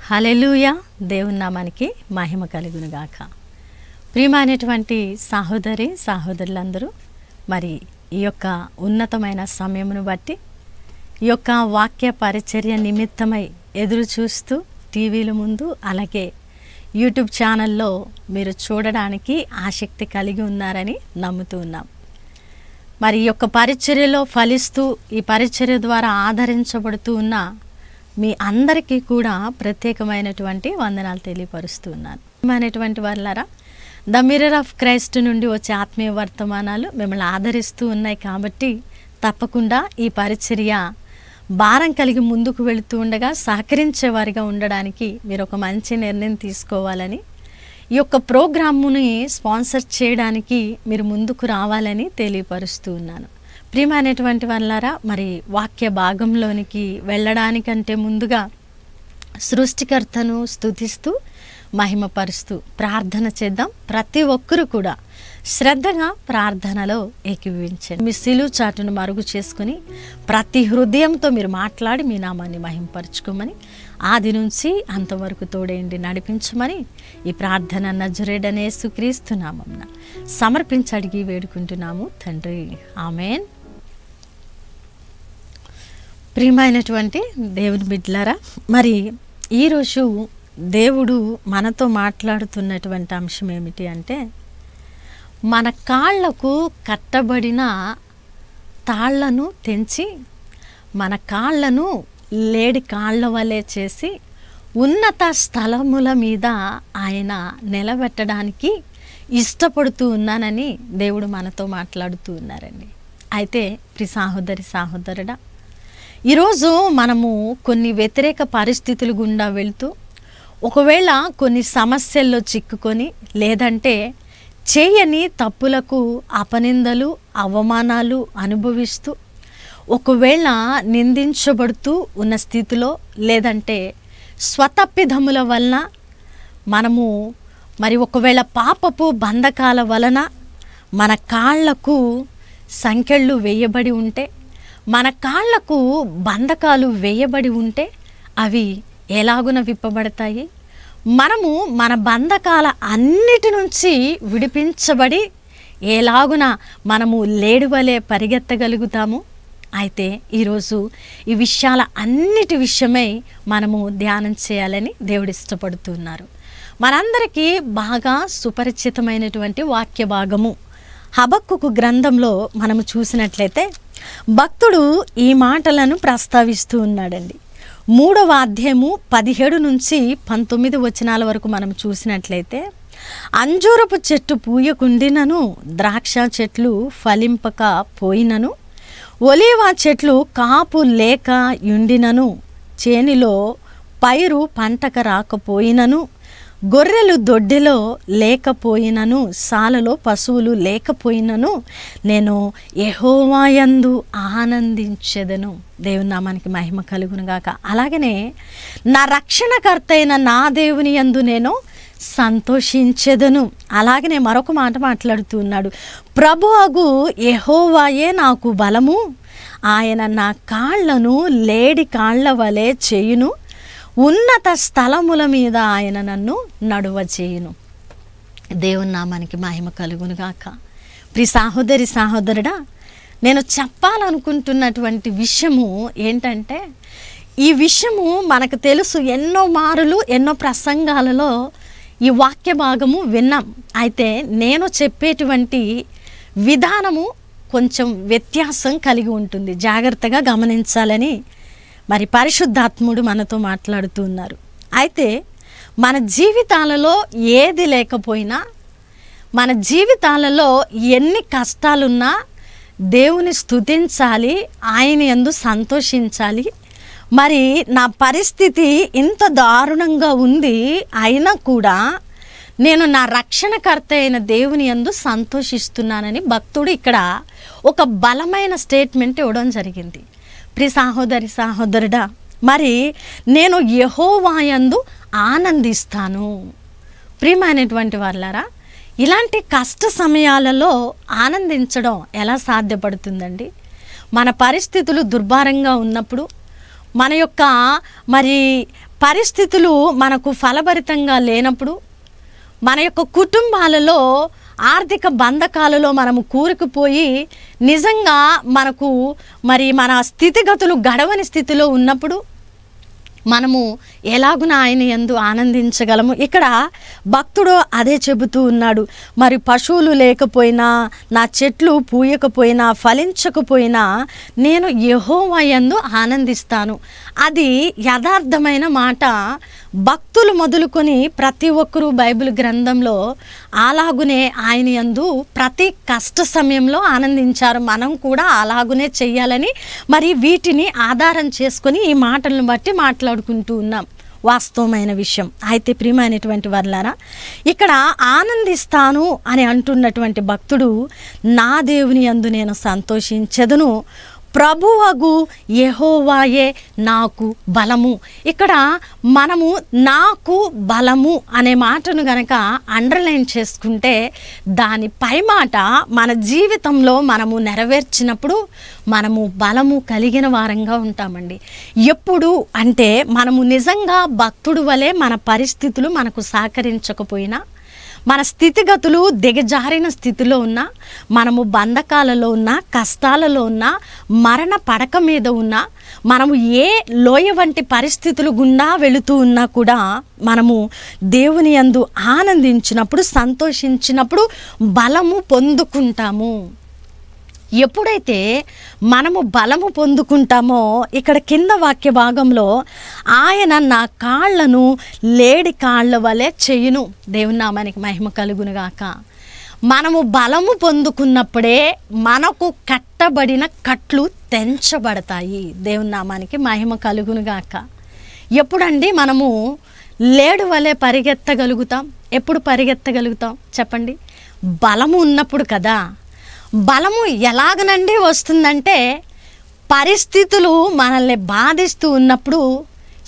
హల్లెలూయా. దేవుని నామానికి మహిమ కలుగును గాక. ప్రియమైనటువంటి సహోదరి సహోదరులందరూ, మరి ఈ యొక్క ఉన్నతమైన సమయమును బట్టి ఈ యొక్క వాక్య పరిచర్య నిమిత్తమై ఎదురు చూస్తూ టీవీల ముందు అలాగే యూట్యూబ్ ఛానల్లో మీరు చూడడానికి ఆసక్తి కలిగి ఉన్నారని నమ్ముతూ ఉన్నాం. మరి ఈ యొక్క పరిచర్యలో ఫలిస్తూ ఈ పరిచర్య ద్వారా ఆదరించబడుతూ ఉన్న మీ అందరికీ కూడా ప్రత్యేకమైనటువంటి వందనాలు తెలియపరుస్తూ ఉన్నాను. అనేటువంటి వాళ్ళారా, ద మిర్రర్ ఆఫ్ క్రైస్ట్ నుండి వచ్చే ఆత్మీయ వర్తమానాలు మిమ్మల్ని ఆదరిస్తూ ఉన్నాయి. కాబట్టి తప్పకుండా ఈ పరిచర్య భారం కలిగి ముందుకు వెళుతూ ఉండగా సహకరించేవారిగా ఉండడానికి మీరు ఒక మంచి నిర్ణయం తీసుకోవాలని, ఈ యొక్క ప్రోగ్రాముని స్పాన్సర్ చేయడానికి మీరు ముందుకు రావాలని తెలియపరుస్తూ ఉన్నాను. ప్రియమైనటువంటి వాళ్ళారా, మరి వాక్య భాగంలోనికి వెళ్ళడానికంటే ముందుగా సృష్టికర్తను స్తుతిస్తూ మహిమపరుస్తూ ప్రార్థన చేద్దాం. ప్రతి ఒక్కరూ కూడా శ్రద్ధగా ప్రార్థనలో ఏకీభవించండి. మీ సిలువ చాటును మరుగు చేసుకుని ప్రతి హృదయంతో మీరు మాట్లాడి మీ నామాన్ని మహిమపరచుకోమని, ఆది నుంచి అంతవరకు తోడేండి నడిపించమని ఈ ప్రార్థన నజరేయుడైన యేసుక్రీస్తు నామమున సమర్పించి అడిగి వేడుకుంటున్నాము తండ్రి, ఆమేన్. ప్రియమైనటువంటి దేవుని బిడ్డలారా, మరి ఈరోజు దేవుడు మనతో మాట్లాడుతున్నటువంటి అంశం ఏమిటి అంటే, మన కాళ్లకు కట్టబడిన తాళ్లను తెంచి మన కాళ్లను లేడి కాళ్ల వలె చేసి ఉన్నత స్థలముల మీద ఆయన నిలబెట్టడానికి ఇష్టపడుతూ ఉన్నానని దేవుడు మనతో మాట్లాడుతూ ఉన్నారండి. అయితే ప్రియ సహోదరి సహోదరుడా, ఈరోజు మనము కొన్ని వ్యతిరేక పరిస్థితులు గుండా వెళ్తూ, ఒకవేళ కొన్ని సమస్యల్లో చిక్కుకొని, లేదంటే చేయని తప్పులకు అపనిందలు అవమానాలు అనుభవిస్తూ, ఒకవేళ నిందించబడుతూ ఉన్న స్థితిలో, లేదంటే స్వతప్పిదముల వలన మనము మరి ఒకవేళ పాపపు బంధకాల వలన మన కాళ్లకు సంకెళ్ళు వేయబడి ఉంటే, మన కాళ్లకు బంధకాలు వేయబడి ఉంటే అవి ఎలాగున విప్పబడతాయి? మనము మన బంధకాల అన్నిటి నుంచి విడిపించబడి ఎలాగున మనము లేడివలే పరిగెత్తగలుగుతాము? అయితే ఈరోజు ఈ విషయాల అన్నిటి విషయమై మనము ధ్యానం చేయాలని దేవుడు ఇష్టపడుతున్నారు. మనందరికీ బాగా సుపరిచితమైనటువంటి వాక్య భాగము హబక్కుకు గ్రంథంలో మనము చూసినట్లయితే భక్తుడు ఈ మాటలను ప్రస్తావిస్తూ ఉన్నాడండి. 3వ అధ్యాయము 17 నుంచి 19 వచనాల వరకు మనం చూసినట్లయితే, అంజూరపు చెట్టు పూయకుండినను, ద్రాక్ష చెట్లు ఫలింపక పోయినను, ఒలీవ చెట్లు కాపు లేక యుండినను, చేనిలో పైరు పంటక రాకపోయినను, గొర్రెలు దొడ్డిలో లేకపోయినను, సాలలో పశువులు లేకపోయినను, నేను యెహోవాయందు ఆనందించెదను. దేవుని నామానికి మహిమ కలుగును గాక. అలాగనే నా రక్షణకర్త అయిన నా దేవుని యందు నేను సంతోషించెదను. అలాగనే మరొక మాట మాట్లాడుతూ ఉన్నాడు, ప్రభువగు యెహోవాయే నాకు బలము, ఆయన నా కాళ్లను లేడి కాళ్ల వలె చేయును, ఉన్నత స్థలముల మీద ఆయన నన్ను నడువ చేయును. దేవుని నామానికి మహిమ కలుగును గాక. ప్రియ సహోదరి సహోదరుడా, నేను చెప్పాలనుకుంటున్నటువంటి విషయము ఏంటంటే, ఈ విషయము మనకు తెలుసు, ఎన్నో మారులు ఎన్నో ప్రసంగాలలో ఈ వాక్య భాగము విన్నాం. అయితే నేను చెప్పేటువంటి విధానము కొంచెం వ్యత్యాసం కలిగి ఉంటుంది. జాగ్రత్తగా గమనించాలని మరి పరిశుద్ధాత్ముడు మనతో మాట్లాడుతూ ఉన్నారు. అయితే మన జీవితాలలో ఏది లేకపోయినా, మన జీవితాలలో ఎన్ని కష్టాలున్నా దేవుని స్తుతించాలి, ఆయన యందు సంతోషించాలి. మరి నా పరిస్థితి ఇంత దారుణంగా ఉంది, అయినా కూడా నేను నా రక్షణకర్త అయిన దేవుని యందు సంతోషిస్తున్నానని భక్తుడు ఇక్కడ ఒక బలమైన స్టేట్మెంట్ ఇవ్వడం జరిగింది. ప్రియ సహోదరి సహోదరుడా, మరి నేను యెహోవాయందు ఆనందిస్తాను. ప్రియమైనటువంటి వాళ్ళారా, ఇలాంటి కష్ట సమయాలలో ఆనందించడం ఎలా సాధ్యపడుతుందండి? మన పరిస్థితులు దుర్భరంగా ఉన్నప్పుడు, మన యొక్క మరి పరిస్థితులు మనకు ఫలభరితంగా లేనప్పుడు, మన యొక్క కుటుంబాలలో ఆర్థిక బంధకాలలో మనము కూరుకుపోయి నిజంగా మనకు మన స్థితిగతులు గడవని స్థితిలో ఉన్నప్పుడు మనము ఎలాగున ఆయన యందు ఆనందించగలము? ఇక్కడ భక్తుడు అదే చెబుతూ ఉన్నాడు. మరి పశువులు లేకపోయినా, నా చెట్లు పూయకపోయినా, ఫలించకపోయినా నేను యెహోవా యందు ఆనందిస్తాను. అది యథార్థమైన మాట. భక్తులు మొదలుకొని ప్రతి ఒక్కరూ బైబిల్ గ్రంథంలో అలాగునే ఆయన యందు ప్రతి కష్ట సమయంలో ఆనందించారు. మనం కూడా అలాగునే చెయ్యాలని మరి వీటిని ఆధారం చేసుకొని ఈ మాటలను బట్టి మాట్లాడుకుంటూ ఉన్నాం. వాస్తవమైన విషయం. అయితే ప్రియమైనటువంటి వారలారా, ఇక్కడ ఆనందిస్తాను అని అంటున్నటువంటి భక్తుడు, నా దేవుని యందు నేను సంతోషించెదను, ప్రభువగు యెహోవాయే నాకు బలము. ఇక్కడ మనము నాకు బలము అనే మాటను గనక అండర్లైన్ చేసుకుంటే దాని పై మాట మన జీవితంలో మనము నెరవేర్చినప్పుడు మనము బలము కలిగిన వారంగా ఉంటామండి. ఎప్పుడు అంటే మనము నిజంగా భక్తుడు వలె మన పరిస్థితులు మనకు సహకరించకపోయినా, మన స్థితిగతులు దిగజారిన స్థితిలో ఉన్నా, మనము బంధకాలలో ఉన్నా, కష్టాలలో ఉన్నా, మరణ పడక మీద ఉన్నా, మనము ఏ లోయ వంటి పరిస్థితులు గుండా వెళుతూ ఉన్నా కూడా మనము దేవుని యందు ఆనందించినప్పుడు, సంతోషించినప్పుడు బలము పొందుకుంటాము. ఎప్పుడైతే మనము బలము పొందుకుంటామో, ఇక్కడ కింద వాక్య భాగంలో ఆయన నా కాళ్లను లేడి కాళ్ళ వలె చేయును. దేవుని నామానికి మహిమ కలుగునుగాక. మనము బలము పొందుకున్నప్పుడే మనకు కట్టబడిన కట్లు తెంచబడతాయి. దేవుని నామానికి మహిమ కలుగునుగాక. ఎప్పుడండి మనము లేడు వలె పరిగెత్తగలుగుతాం? ఎప్పుడు పరిగెత్తగలుగుతాం చెప్పండి? బలము ఉన్నప్పుడు కదా. బలము ఎలాగనండి వస్తుందంటే, పరిస్థితులు మనల్ని బాధిస్తూ ఉన్నప్పుడు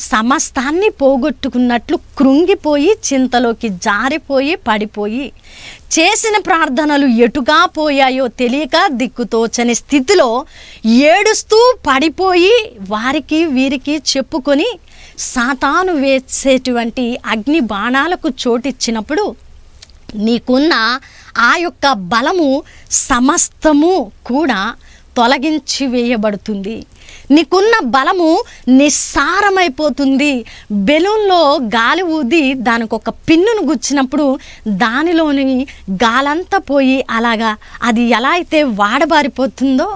సమస్తాన్ని పోగొట్టుకున్నట్లు కృంగిపోయి, చింతలోకి జారిపోయి, పడిపోయి, చేసిన ప్రార్థనలు ఎటుగా పోయాయో తెలియక దిక్కుతోచని స్థితిలో ఏడుస్తూ పడిపోయి వారికి వీరికి చెప్పుకొని సాతాను వేసేటువంటి అగ్ని బాణాలకు చోటిచ్చినప్పుడు నీకున్న ఆ యొక్క బలము సమస్తము కూడా తొలగించి వేయబడుతుంది. నీకున్న బలము నిస్సారమైపోతుంది. బెలూన్లో గాలి ఊది దానికి ఒక పిన్నును గుచ్చినప్పుడు దానిలోని గాలంతా పోయి అలాగా అది ఎలా అయితే వాడబారిపోతుందో,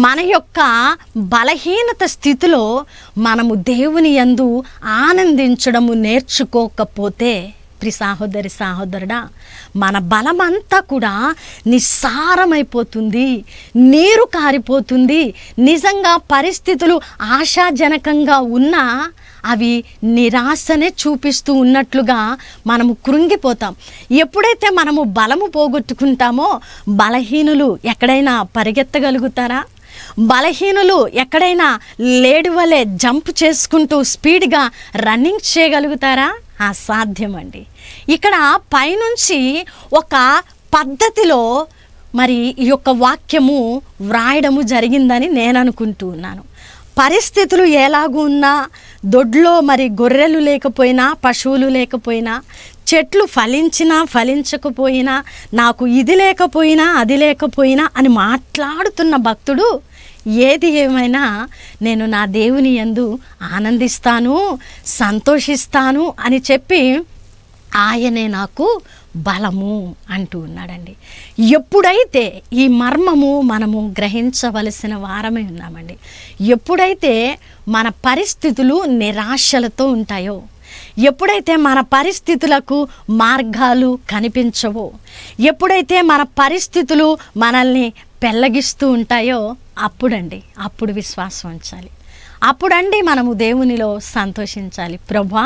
మన యొక్క బలహీనత స్థితిలో మనము దేవుని యందు ఆనందించడము నేర్చుకోకపోతే, ప్రియ సహోదరి సహోదరుడా, మన బలమంతా కూడా నిస్సారమైపోతుంది, నీరు కారిపోతుంది. నిజంగా పరిస్థితులు ఆశాజనకంగా ఉన్నా అవి నిరాశనే చూపిస్తూ ఉన్నట్లుగా మనము కృంగిపోతాం. ఎప్పుడైతే మనము బలము పోగొట్టుకుంటామో, బలహీనులు ఎక్కడైనా పరిగెత్తగలుగుతారా? బలహీనులు ఎక్కడైనా లేడి వలె జంప్ చేసుకుంటూ స్పీడ్గా రన్నింగ్ చేయగలుగుతారా? అసాధ్యమండి. ఇక్కడ పైనుంచి ఒక పద్ధతిలో మరి ఈ యొక్క వాక్యము వ్రాయడము జరిగిందని నేను అనుకుంటూ ఉన్నాను. పరిస్థితులు ఎలాగూ ఉన్నా, దొడ్లో మరి గొర్రెలు లేకపోయినా, పశువులు లేకపోయినా, చెట్లు ఫలించినా ఫలించకపోయినా, నాకు ఇది లేకపోయినా అది లేకపోయినా అని మాట్లాడుతున్న భక్తుడు ఏది ఏమైనా నేను నా దేవుని యందు ఆనందిస్తాను, సంతోషిస్తాను అని చెప్పి ఆయనే నాకు బలము అంటూ ఉన్నాడండి. ఎప్పుడైతే ఈ మర్మము మనము గ్రహించవలసిన వారమే ఉన్నామండి. ఎప్పుడైతే మన పరిస్థితులు నిరాశలతో ఉంటాయో, ఎప్పుడైతే మన పరిస్థితులకు మార్గాలు కనిపించవో, ఎప్పుడైతే మన పరిస్థితులు మనల్ని పెళ్ళగిస్తూ ఉంటాయో అప్పుడు విశ్వాసం ఉంచాలి. అప్పుడండి మనము దేవునిలో సంతోషించాలి. ప్రభువా,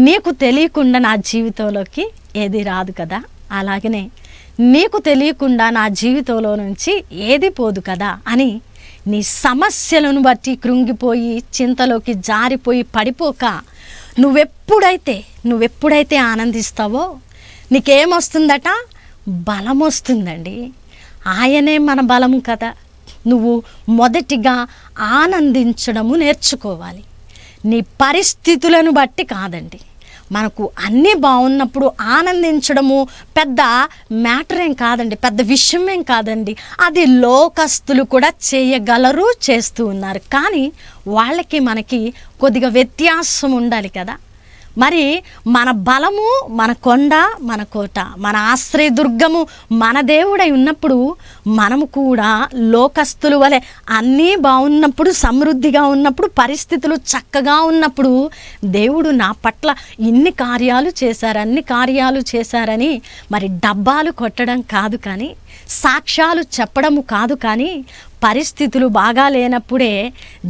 నీకు తెలియకుండా నా జీవితంలోకి ఏది రాదు కదా, అలాగనే నీకు తెలియకుండా నా జీవితంలో నుంచి ఏది పోదు కదా అని నీ సమస్యలను బట్టి కృంగిపోయి చింతలోకి జారిపోయి పడిపోక నువ్వెప్పుడైతే ఆనందిస్తావో నీకేమొస్తుందట? బలం వస్తుందండి. ఆయనే మన బలము కదా. నువ్వు మొదటిగా ఆనందించడము నేర్చుకోవాలి. నీ పరిస్థితులను బట్టి కాదండి. మనకు అన్నీ బాగున్నప్పుడు ఆనందించడము పెద్ద మ్యాటర్ ఏం కాదండి, పెద్ద విషయం ఏం కాదండి. అది లోకస్తులు కూడా చేయగలరు, చేస్తూ ఉన్నారు. కానీ వాళ్ళకి మనకి కొద్దిగా వ్యత్యాసం ఉండాలి కదా. మరి మన బలము, మన కొండ, మన కోట, మన ఆశ్రయదుర్గము మన దేవుడై ఉన్నప్పుడు మనము కూడా లోకస్తులు వలె అన్నీ బాగున్నప్పుడు, సమృద్ధిగా ఉన్నప్పుడు, పరిస్థితులు చక్కగా ఉన్నప్పుడు దేవుడు నా పట్ల ఇన్ని కార్యాలు చేశారు, అన్ని కార్యాలు చేశారని మరి డబ్బాలు కొట్టడం కాదు, కానీ సాక్ష్యాలు చెప్పడము కాదు, కానీ పరిస్థితులు బాగా లేనప్పుడే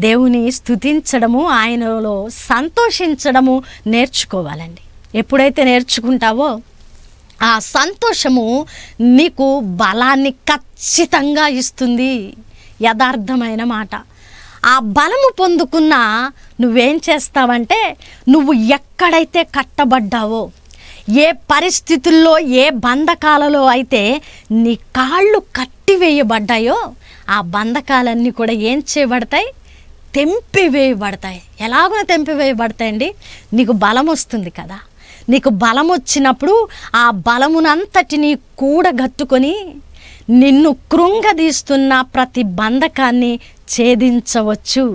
దేవుని స్తుతించడము, ఆయనలో సంతోషించడము నేర్చుకోవాలండి. ఎప్పుడైతే నేర్చుకుంటావో ఆ సంతోషము నీకు బలాన్ని ఖచ్చితంగా ఇస్తుంది. యథార్థమైన మాట. ఆ బలము పొందుకున్న నువ్వేం చేస్తావంటే, నువ్వు ఎక్కడైతే కట్టబడ్డావో, ఏ పరిస్థితుల్లో, ఏ బంధకాలలో అయితే నీ కాళ్ళు కట్టివేయబడ్డాయో ఆ బంధకాలన్నీ కూడా ఏం చేయబడతాయి? తెంపివేయబడతాయి. ఎలాగో తెంపివేయబడతాయండి. నీకు బలం వస్తుంది కదా. నీకు బలం వచ్చినప్పుడు ఆ బలమునంతటిని కూడగట్టుకొని నిన్ను కృంగదీస్తున్న ప్రతి బంధకాన్ని ఛేదించవచ్చు.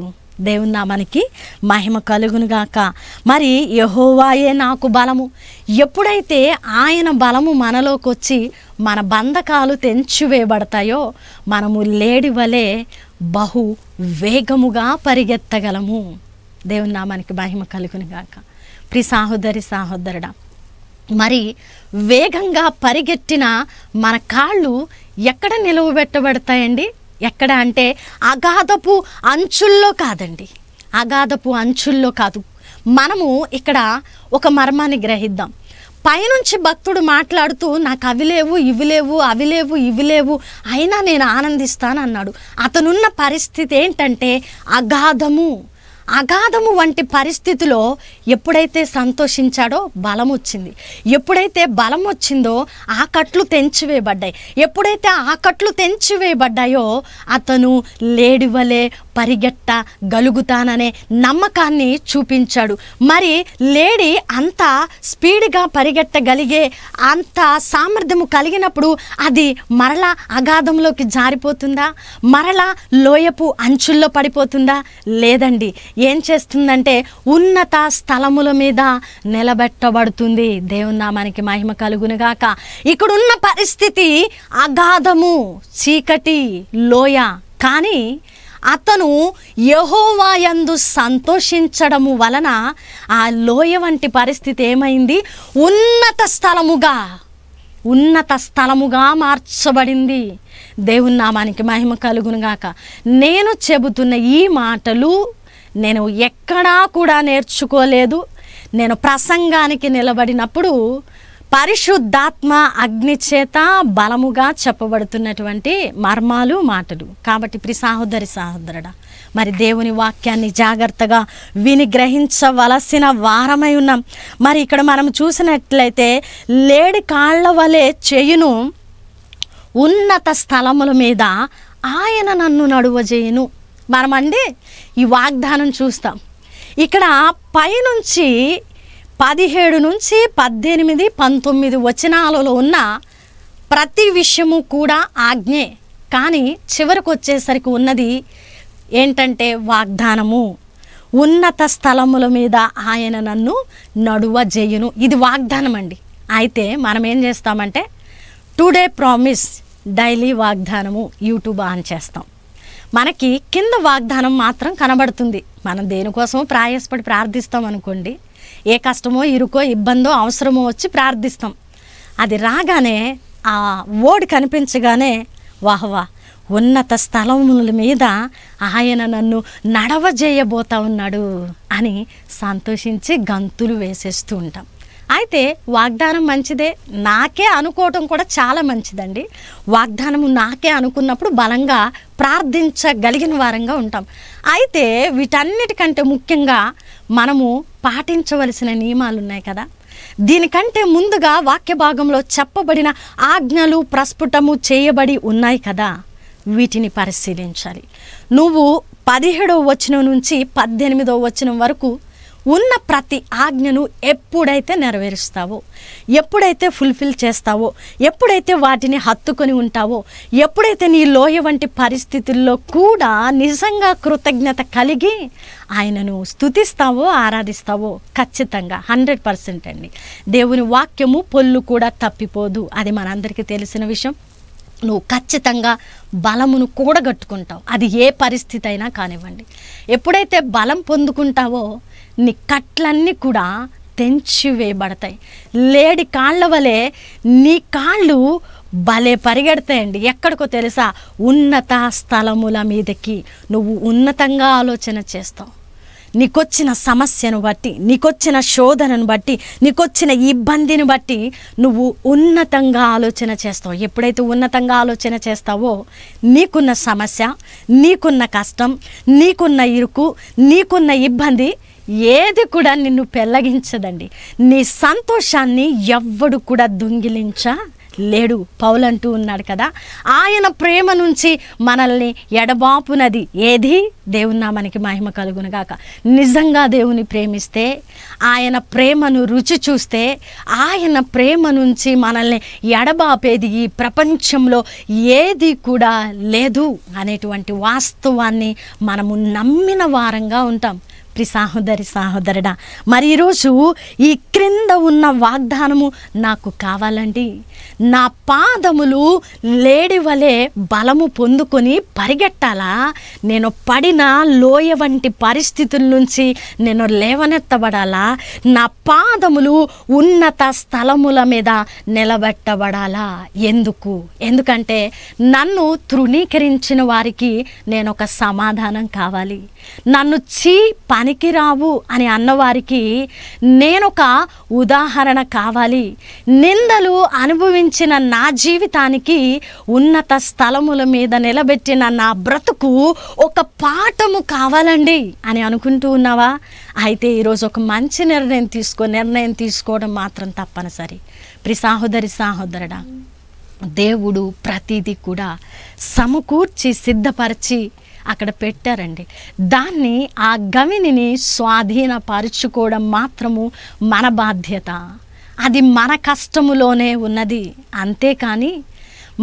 దేవుని నామానికి మహిమ కలుగునుగాక. మరి యెహోవాయే నాకు బలము. ఎప్పుడైతే ఆయన బలము మనలోకి వచ్చి మన బంధకాలు తెంచివేయబడతాయో మనము లేడి వలె బహు వేగముగా పరిగెత్తగలము. దేవుని నామానికి మహిమ కలుగునుగాక. ప్రియ సహోదరి, సహోదరుడా, మరి వేగంగా పరిగెట్టిన మన కాళ్ళు ఎక్కడ నిలవబెట్టబడతాయండి? ఎక్కడ అంటే అగాధపు అంచుల్లో కాదండి, అగాధపు అంచుల్లో కాదు. మనము ఇక్కడ ఒక మర్మాన్ని గ్రహిద్దాం. పైనుంచి భక్తుడు మాట్లాడుతూ నాకు అవి లేవు, ఇవి లేవు, అవి లేవు, ఇవి లేవు, అయినా నేను ఆనందిస్తాను అన్నాడు. అతనున్న పరిస్థితి ఏంటంటే అగాధము. అగాధము వంటి పరిస్థితిలో ఎప్పుడైతే సంతోషించాడో బలం వచ్చింది. ఎప్పుడైతే బలం వచ్చిందో ఆ కట్లు తెంచివేయబడ్డాయి. ఎప్పుడైతే ఆ కట్లు తెంచివేయబడ్డాయో అతను లేడి వలె పరిగెట్టగలుగుతాననే నమ్మకాన్ని చూపించాడు. మరి లేడి అంత స్పీడ్గా పరిగెట్టగలిగే అంత సామర్థ్యము కలిగినప్పుడు అది మరలా అగాధంలోకి జారిపోతుందా? మరలా లోయపు అంచుల్లో పడిపోతుందా? లేదండి. ఏం చేస్తుందంటే ఉన్నత స్థలముల మీద నిలబెట్టబడుతుంది. దేవుని నామానికి మహిమ కలుగునుగాక. ఇక్కడున్న పరిస్థితి అగాధము, చీకటి, లోయ. కానీ అతను యెహోవా యందు సంతోషించడము వలన ఆ లోయ వంటి పరిస్థితి ఏమైంది? ఉన్నత స్థలముగా మార్చబడింది. దేవుని నామానికి మహిమ కలుగునుగాక. నేను చెబుతున్న ఈ మాటలు నేను ఎక్కడా కూడా నేర్చుకోలేదు. నేను ప్రసంగానికి నిలబడినప్పుడు పరిశుద్ధాత్మ అగ్ని చేత బలముగా చెప్పబడుతున్నటువంటి మర్మాలు, మాటలు. కాబట్టి ప్రియ సహోదరి, సహోదరుడా, మరి దేవుని వాక్యాన్ని జాగ్రత్తగా విని గ్రహించవలసిన వారమై ఉన్నాం. మరి ఇక్కడ మనం చూసినట్లయితే లేడి కాళ్ళ వలె చేయును, ఉన్నత స్థలముల మీద ఆయన నన్ను నడువజేయును. మనమండి ఈ వాగ్దానం చూస్తాం. ఇక్కడ పైనుంచి 17 నుంచి 18, 19 వచనాలలో ఉన్న ప్రతి విషయము కూడా ఆజ్ఞే. కానీ చివరికి వచ్చేసరికి ఉన్నది ఏంటంటే వాగ్దానము. ఉన్నత స్థలముల మీద ఆయన నన్ను నడువజేయును. ఇది వాగ్దానం అండి. అయితే మనం ఏం చేస్తామంటే టుడే ప్రామిస్, డైలీ వాగ్దానము యూట్యూబ్ ఆన్ చేస్తాం. మనకి కింద వాగ్దానం మాత్రం కనబడుతుంది. మనం దేనికోసమో ప్రయాసపడి ప్రార్థిస్తాం అనుకోండి. ఏ కష్టమో, ఇరుకో, ఇబ్బందో, అవసరమో వచ్చి ప్రార్థిస్తాం. అది రాగానే ఆ వర్డ్ కనిపించగానే వాహ్వా, ఉన్నత స్థలముల మీద ఆయన నన్ను నడవజేయబోతా ఉన్నాడు అని సంతోషించి గంతులు వేసేస్తూ ఉంటాం. అయితే వాగ్దానం మంచిదే, నాకే అనుకోవటం కూడా చాలా మంచిదండి. వాగ్దానము నాకే అనుకున్నప్పుడు బలంగా ప్రార్థించగలిగిన వారంగా ఉంటాం. అయితే వీటన్నిటికంటే ముఖ్యంగా మనము పాటించవలసిన నియమాలు ఉన్నాయి కదా. దీనికంటే ముందుగా వాక్య భాగంలో చెప్పబడిన ఆజ్ఞలు ప్రస్ఫుటము చేయబడి ఉన్నాయి కదా. వీటిని పరిశీలించాలి. నువ్వు 17వ వచనం నుంచి 18వ వచనం వరకు ఉన్న ప్రతి ఆజ్ఞను ఎప్పుడైతే నెరవేరుస్తావో, ఎప్పుడైతే ఫుల్ఫిల్ చేస్తావో, ఎప్పుడైతే వాటిని హత్తుకొని ఉంటావో, ఎప్పుడైతే నీ లోయ వంటి పరిస్థితుల్లో కూడా నిజంగా కృతజ్ఞత కలిగి ఆయనను స్తుతిస్తావో, ఆరాధిస్తావో, ఖచ్చితంగా 100% అండి దేవుని వాక్యము పొల్లు కూడా తప్పిపోదు. అది మనందరికీ తెలిసిన విషయం. నువ్వు ఖచ్చితంగా బలమును కూడగట్టుకుంటావు. అది ఏ పరిస్థితి అయినా కానివ్వండి. ఎప్పుడైతే బలం పొందుకుంటావో నీ కట్లన్నీ కూడా తెంచివేయబడతాయి. లేడి కాళ్ళ వలె నీ కాళ్ళు భలే పరిగెడతాయండి. ఎక్కడికో తెలుసా? ఉన్నత స్థలముల మీదకి. నువ్వు ఉన్నతంగా ఆలోచన చేస్తావు. నీకొచ్చిన సమస్యను బట్టి, నీకొచ్చిన శోధనను బట్టి, నీకొచ్చిన ఇబ్బందిని బట్టి నువ్వు ఉన్నతంగా ఆలోచన చేస్తావు. ఎప్పుడైతే ఉన్నతంగా ఆలోచన చేస్తావో నీకున్న సమస్య, నీకున్న కష్టం, నీకున్న ఇరుకు, నీకున్న ఇబ్బంది ఏది కూడా నిన్ను పెళ్ళగించదండి. నీ సంతోషాన్ని ఎవ్వడు కూడా దొంగిలించలేడు. పౌలు అంటూ ఉన్నాడు కదా, ఆయన ప్రేమ నుంచి మనల్ని ఎడబాపునది ఏది? దేవుని నామానికి మహిమ కలుగునుగాక. నిజంగా దేవుని ప్రేమిస్తే, ఆయన ప్రేమను రుచి చూస్తే, ఆయన ప్రేమ నుంచి మనల్ని ఎడబాపేది ఈ ప్రపంచంలో ఏది కూడా లేదు అనేటువంటి వాస్తవాన్ని మనము నమ్మిన వారంగా ఉంటాం. సహోదరి సహోదరుడా, మరి ఈరోజు ఈ క్రింద ఉన్న వాగ్దానము నాకు కావాలండి. నా పాదములు లేడి వలె బలము పొందుకొని పరిగెట్టాలా? నేను పడిన లోయ వంటి పరిస్థితుల నుంచి నేను లేవనెత్తబడాలా? నా పాదములు ఉన్నత స్థలముల మీద నిలబెట్టబడాలా? ఎందుకంటే నన్ను తృణీకరించిన వారికి నేను ఒక సమాధానం కావాలి. నన్ను పనికిరావు అని అన్నవారికి నేనొక ఉదాహరణ కావాలి. నిందలు అనుభవించిన నా జీవితానికి ఉన్నత స్థలముల మీద నిలబెట్టిన నా బ్రతుకు ఒక పాఠము కావాలండి అని అనుకుంటూ ఉన్నావా? అయితే ఈరోజు ఒక మంచి నిర్ణయం తీసుకోవడం మాత్రం తప్పనిసరి. సహోదరి సహోదరుడా, దేవుడు ప్రతిదీ కూడా సమకూర్చి సిద్ధపరిచి అక్కడ పెట్టారండి. దాన్ని, ఆ గవిని స్వాధీనపరుచుకోవడం మాత్రము మన బాధ్యత. అది మన కష్టములోనే ఉన్నది. అంతేకాని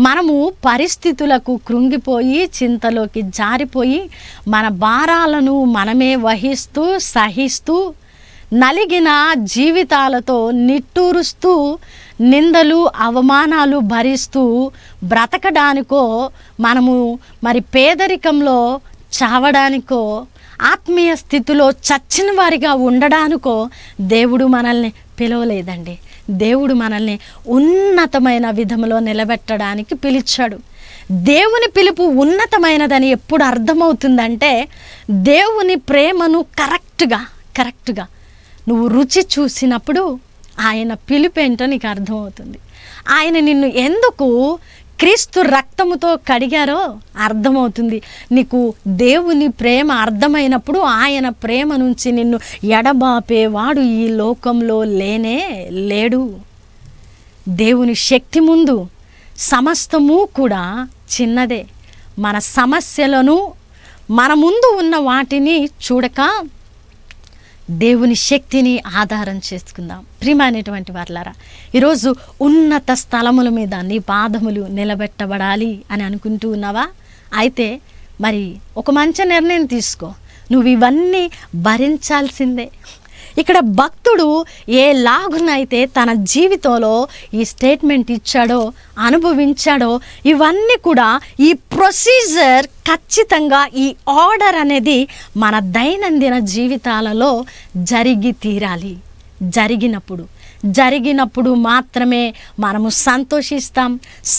మనము పరిస్థితులకు కృంగిపోయి, చింతలోకి జారిపోయి, మన భారాలను మనమే వహిస్తూ, సహిస్తూ, నలిగిన జీవితాలతో నిట్టూరుస్తూ, నిందలు అవమానాలు భరిస్తూ బ్రతకడానికో, మనము మరి పేదరికంలో చావడానికో, ఆత్మీయ స్థితిలో చచ్చిన వారిగా ఉండడానికో దేవుడు మనల్ని పిలవలేదండి. దేవుడు మనల్ని ఉన్నతమైన విధంలో నిలబెట్టడానికి పిలిచాడు. దేవుని పిలుపు ఉన్నతమైనదని ఎప్పుడు అర్థమవుతుందంటే, దేవుని ప్రేమను కరెక్ట్గా నువ్వు రుచి చూసినప్పుడు ఆయన పిలుపేంటో నీకు అర్థమవుతుంది. ఆయన నిన్ను ఎందుకు క్రీస్తు రక్తముతో కడిగారో అర్థమవుతుంది. నీకు దేవుని ప్రేమ అర్థమైనప్పుడు ఆయన ప్రేమ నుంచి నిన్ను ఎడబాపేవాడు ఈ లోకంలో లేనే లేడు. దేవుని శక్తి ముందు సమస్తము కూడా చిన్నదే. మన సమస్యలను, మన ముందు ఉన్న వాటిని చూడక దేవుని శక్తిని ఆధారం చేసుకుందాం. ప్రియమైనటువంటి వారలారా, ఈరోజు ఉన్నత స్థలముల మీద నీ పాదములు నిలబెట్టబడాలి అని అనుకుంటూ ఉన్నావా? అయితే మరి ఒక మంచి నిర్ణయం తీసుకో. నువ్వు ఇవన్నీ భరించాల్సిందే. ఇక్కడ భక్తుడు ఏలాగునైతే తన జీవితంలో ఈ స్టేట్మెంట్ ఇచ్చాడో, అనుభవించాడో, ఇవన్నీ కూడా ఈ ప్రొసీజర్ ఖచ్చితంగా, ఈ ఆర్డర్ అనేది మన దైనందిన జీవితాలలో జరిగి తీరాలి. జరిగినప్పుడు మాత్రమే మనము సంతోషిస్తాం.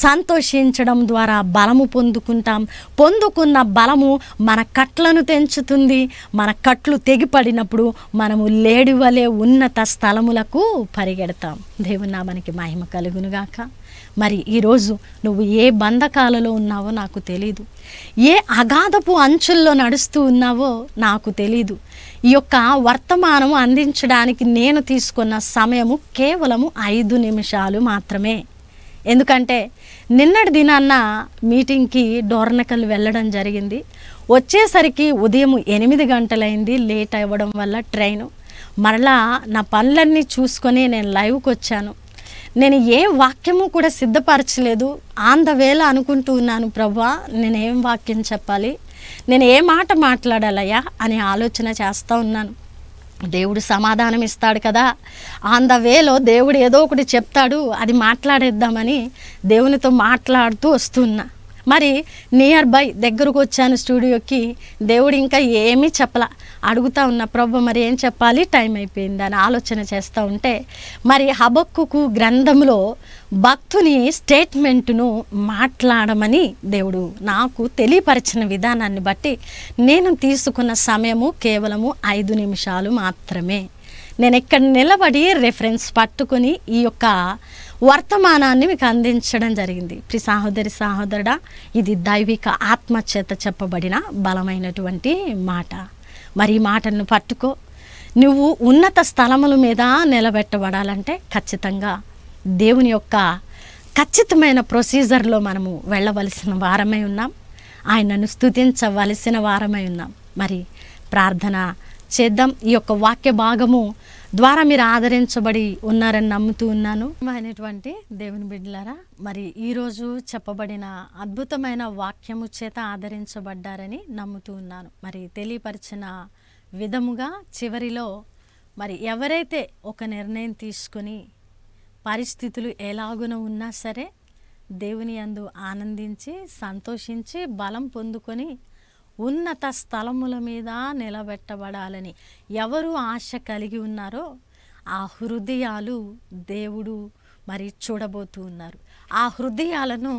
సంతోషించడం ద్వారా బలము పొందుకున్న బలము మన కట్లను తెంచుతుంది. మన కట్లు తెగిపడినప్పుడు మనము లేడి వలె ఉన్నత స్థలములకు పరిగెడతాం. దేవుని నామానికి మహిమ కలుగునుగాక. మరి ఈరోజు నువ్వు ఏ బంధకాలలో ఉన్నావో నాకు తెలీదు. ఏ అగాధపు అంచుల్లో నడుస్తూ ఉన్నావో నాకు తెలీదు. ఈ యొక్క వర్తమానం అందించడానికి నేను తీసుకున్న సమయము కేవలము 5 నిమిషాలు మాత్రమే. ఎందుకంటే నిన్నటి దినాన్న మీటింగ్కి డోర్నకల్ వెళ్ళడం జరిగింది. వచ్చేసరికి ఉదయం 8 గంటలైంది. లేట్ అవ్వడం వల్ల ట్రైను మరలా నా పనులన్నీ చూసుకొని నేను లైవ్కి వచ్చాను. నేను ఏ వాక్యము కూడా సిద్ధపరచలేదు. ఆన్ ద వేళ అనుకుంటూ ఉన్నాను, ప్రభువా నేను ఏం వాక్యం చెప్పాలి, నేను ఏ మాట మాట్లాడాలయ్యా అని ఆలోచన చేస్తూ ఉన్నాను. దేవుడు సమాధానం ఇస్తాడు కదా, ఆన్ ద వేలో దేవుడు ఏదో ఒకటి చెప్తాడు, అది మాట్లాడేద్దామని దేవునితో మాట్లాడుతూ వస్తున్నా. మరి నియర్ బై దగ్గరకు వచ్చాను స్టూడియోకి. దేవుడు ఇంకా ఏమీ చెప్పలా. అడుగుతా ఉన్న, ప్రభు మరి ఏం చెప్పాలి, టైం అయిపోయింది అని ఆలోచన చేస్తూ ఉంటే మరి హబక్కూకు గ్రంథంలో భక్తుని స్టేట్మెంటును మాట్లాడమని దేవుడు నాకు తెలియపరిచిన విధానాన్ని బట్టి నేను తీసుకున్న సమయము కేవలము 5 నిమిషాలు మాత్రమే. నేను ఇక్కడ నిలబడి రెఫరెన్స్ పట్టుకొని ఈ యొక్క వర్తమానాన్ని మీకు అందించడం జరిగింది. ప్రియ సహోదరి సహోదరుడా, ఇది దైవిక ఆత్మచేత చెప్పబడిన బలమైనటువంటి మాట. మరి ఈ మాటను పట్టుకో. నువ్వు ఉన్నత స్థలముల మీద నిలబెట్టబడాలంటే ఖచ్చితంగా దేవుని యొక్క ఖచ్చితమైన ప్రొసీజర్లో మనము వెళ్ళవలసిన వారమై ఉన్నాం. ఆయనను స్తుతించవలసిన వారమై ఉన్నాం. మరి ప్రార్థన చేద్దాం. ఈ యొక్క వాక్య భాగము ద్వారా మీరు ఆదరించబడి ఉన్నారని నమ్ముతూ ఉన్నాను. అయినటువంటి దేవుని బిడ్డలారా, మరి ఈరోజు చెప్పబడిన అద్భుతమైన వాక్యము చేత ఆదరించబడ్డారని నమ్ముతూ ఉన్నాను. మరి తెలియపరిచిన విధముగా చివరిలో మరి ఎవరైతే ఒక నిర్ణయం తీసుకొని పరిస్థితులు ఎలాగున ఉన్నా సరే దేవుని యందు ఆనందించి సంతోషించి బలం పొందుకొని ఉన్నత స్థలముల మీద నిలబెట్టబడాలని ఎవరు ఆశ కలిగి ఉన్నారో ఆ హృదయాలు దేవుడు మరి చూడబోతూ ఉన్నారు. ఆ హృదయాలను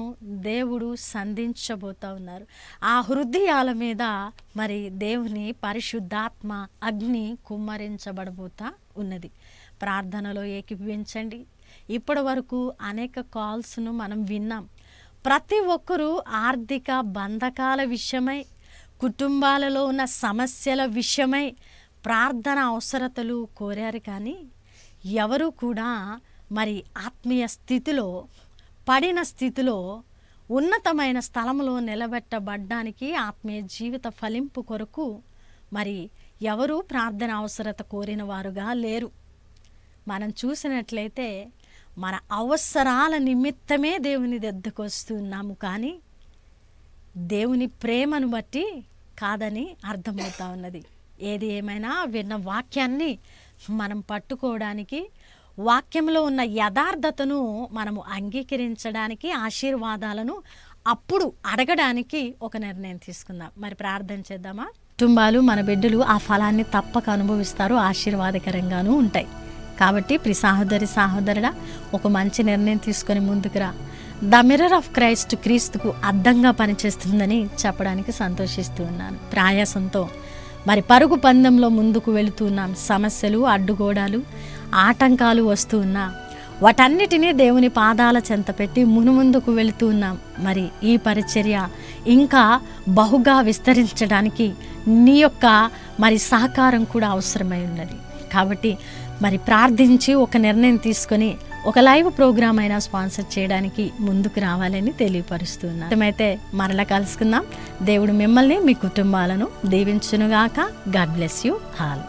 దేవుడు సంధించబోతూ ఉన్నారు. ఆ హృదయాల మీద మరి దేవుని పరిశుద్ధాత్మ అగ్ని కుమ్మరించబడబోతా ఉన్నది. ప్రార్థనలో ఏకీభవించండి. ఇప్పటి వరకు అనేక కాల్స్ను మనం విన్నాం. ప్రతి ఒక్కరూ ఆర్థిక బంధకాల విషయమై, కుటుంబాలలో ఉన్న సమస్యల విషయమై ప్రార్థన అవసరతలు కోరారు. కానీ ఎవరు కూడా మరి ఆత్మీయ స్థితిలో పడిన స్థితిలో ఉన్నతమైన స్థలంలో నిలబెట్టబడ్డానికి ఆత్మీయ జీవిత ఫలింపు కొరకు మరి ఎవరు ప్రార్థన అవసరత కోరిన వారుగా లేరు. మనం చూసినట్లయితే మన అవసరాల నిమిత్తమే దేవుని దగ్గరకు వస్తున్నాము, కానీ దేవుని ప్రేమను బట్టి కాదని అర్థమవుతా ఉన్నది. ఏది ఏమైనా విన్న వాక్యాన్ని మనం పట్టుకోవడానికి, వాక్యంలో ఉన్న యథార్థతను మనము అంగీకరించడానికి, ఆశీర్వాదాలను అప్పుడు అడగడానికి ఒక నిర్ణయం తీసుకుందాం. మరి ప్రార్థన చేద్దామా? కుటుంబాలు, మన బిడ్డలు ఆ ఫలాన్ని తప్పక అనుభవిస్తారు, ఆశీర్వాదకరంగానూ ఉంటాయి. కాబట్టి ప్రియ సహోదరి సహోదరుడా, ఒక మంచి నిర్ణయం తీసుకొని ముందుకు రా. ద మిర్రర్ ఆఫ్ క్రైస్ట్ క్రీస్తుకు అద్దంగా పనిచేస్తుందని చెప్పడానికి సంతోషిస్తూ ఉన్నాను. ప్రయాసంతో మరి పరుగు పందెంలో ముందుకు వెళుతున్నాం. సమస్యలు, అడ్డుగోడాలు, ఆటంకాలు వస్తూ ఉన్నా వాటన్నిటినీ దేవుని పాదాల చెంత పెట్టి మునుముందుకు వెళుతూ ఉన్నాం. మరి ఈ పరిచర్య ఇంకా బహుగా విస్తరించడానికి నీ యొక్క మరి సహకారం కూడా అవసరమై ఉన్నది. కాబట్టి మరి ప్రార్థించి ఒక నిర్ణయం తీసుకొని ఒక లైవ్ ప్రోగ్రామ్ అయినా స్పాన్సర్ చేయడానికి ముందుకు రావాలని తెలియపరుస్తున్నాను. అయితే మరలా కలుసుకుందాం. దేవుడు మిమ్మల్ని, మీ కుటుంబాలను దీవించునుగాక. God bless you all.